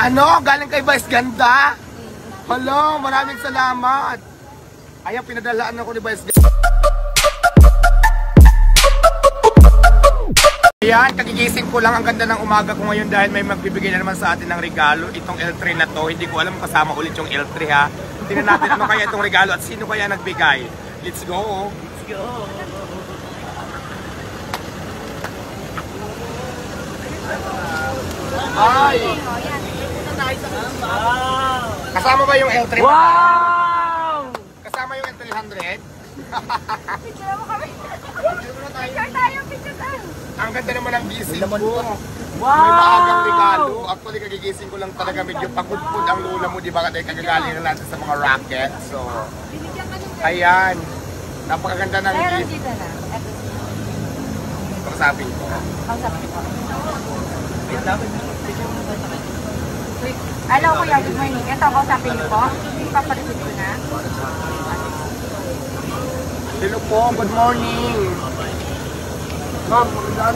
Ano? Galing kay Vice Ganda? Hello, maraming salamat. Ayan, pinadalaan ako ni Vice Ganda. Ayan, kagigising ko lang. Ang ganda ng umaga ko ngayon dahil may magbibigay na naman sa atin ng regalo. Itong L3 na to, hindi ko alam kasama ulit yung L3 ha. Tingnan natin ano kaya itong regalo at sino kaya nagbigay. Let's go! Let's go! Ay! Kasama ba yung L3? Wow! Kasama yung L300? Picture mo kami. Picture tayo, picture tayo. Ang ganda naman ang gising ko. Wow! May maagang regalo. Actually, kagigising ko lang talaga medyo pagpudpud ang lula mo, di ba? Kasi kagagaling na natin sa mga racket. So, ayan. Napakaganda ng Meron gift. dito na. Kausapin ko. Kausapin ko. Hello kuya, good morning. Ito, kausapin niyo po. Ipaparesit ko na. Hello po, good morning.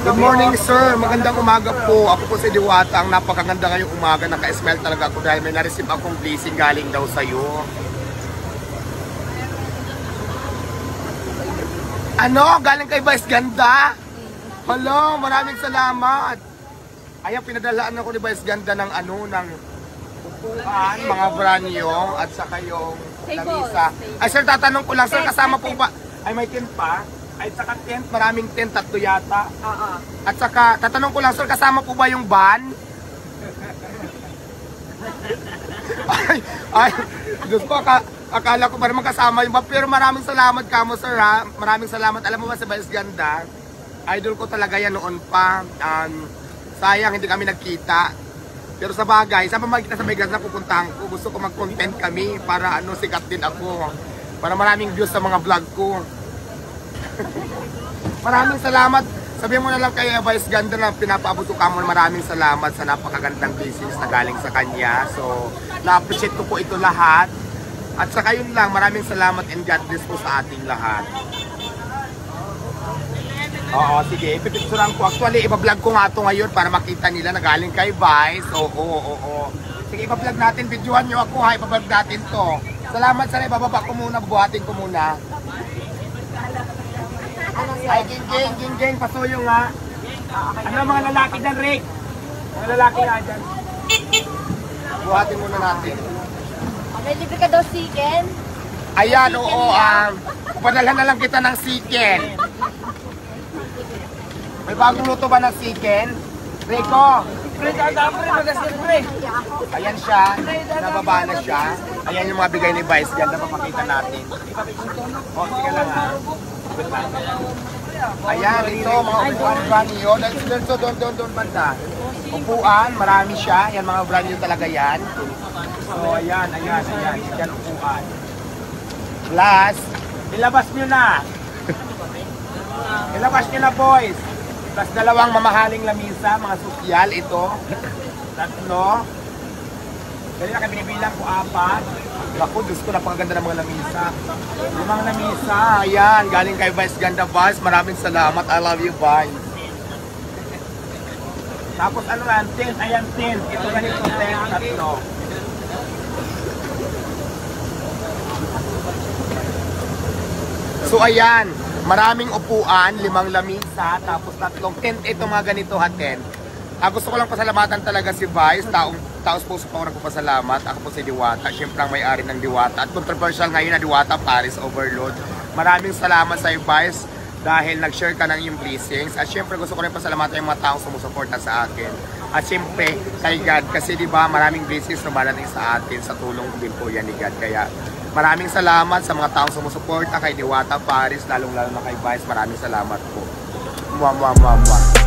Good morning sir, magandang umaga po. Ako po si Diwata, ang napakaganda ngayong umaga. Naka-smile talaga ako dahil may na-receive akong blessing galing daw sa'yo. Ano? Galing kay Vice Ganda? Hello, maraming salamat. Ayan, pinadalaan ako ni Vice Ganda ng ano, ng upuan, mga branyo, at saka yung lamisa. Ay sir, tatanong ko lang, sir, kasama po ba? Ay, may tent pa? Ay, saka tent, maraming tent, 3 yata. Oo. At saka, tatanong ko lang, sir, kasama po ba yung van? ay, Diyos ko, akala ko pa naman kasama yung van. Pero maraming salamat kamo, sir, ha? Maraming salamat. Alam mo ba, sa Vice Ganda, idol ko talaga yan noon pa. Sayang, hindi kami nagkita. Pero sa bagay, sa pamagkita sa Vice Ganda pupuntahan ko, gusto ko mag-content kami para sikat din ako. Para maraming views sa mga vlog ko. Maraming salamat. Sabihin mo na lang kay Vice Ganda na pinapaabot ko kamo. Maraming salamat sa napakagandang blessings na galing sa kanya. So, na-appreciate ko po ito lahat. At saka yun lang, maraming salamat and God bless po sa ating lahat. Oo, sige, ipipicturean ko. Actually, iba-vlog ko nga ito ngayon para makita nila na galing kay Vice. Oo. Sige, iba-vlog natin. Videohan nyo ako ha, iba-vlog natin to. Salamat sa ibababa ko muna, buhatin ko muna. Ay, ging, pasuyo nga. Ano mga lalaki dyan, Rick? Mga lalaki nga dyan. Buhatin muna natin. May libre ka daw chicken? Ayan, oo. Padalhan na lang kita ng chicken. May bagong luto ba ng chicken? Rico? Ayan siya. Nababa na siya. Ayan yung mga bigay ni Vice. Ganda papakita natin. O, sige lang ha. Ayan, ito, mga upuan brand new. Doon, banda. Upuan, marami siya. Yan, mga brand new talaga yan. So, ayan. Yan, upuan. Plus, ilabas nyo na. Ilabas nyo na, boys. Plus, 2 mamahaling lamisa, mga sosyal. Ito. 3. Ganyan na, binibilang ko 4. Ako, Diyos ko, napakaganda ng mga lamisa. 5 lamisa. Ayan, galing kay Vice Ganda, Vice. Maraming salamat. I love you, Vice. Tapos ano yan? Tent. Ayan, tent. Ito ganito, tent. 3. So, ayan. Maraming upuan, 5 lamisa, tapos 3 tent. Ito mga ganito ha, tent. Gusto ko lang pasalamatan talaga si Vice. Taos puso po ako nagpapasalamat. Ako po si Diwata. Siyempre ang may-ari ng Diwata. At controversial ngayon na Diwata Paris Overload. Maraming salamat sa Vice dahil nag-share ka ng iyong blessings. At siyempre gusto ko rin pasalamatan yung mga taong sumusuporta sa akin. At siyempre kay God. Kasi diba maraming blessings na marating sa atin. Sa tulong din po yan ni God. Kaya maraming salamat sa mga taong sumusuporta kay Diwata Paris. Lalong-lalo na kay Vice. Maraming salamat po. Mwah.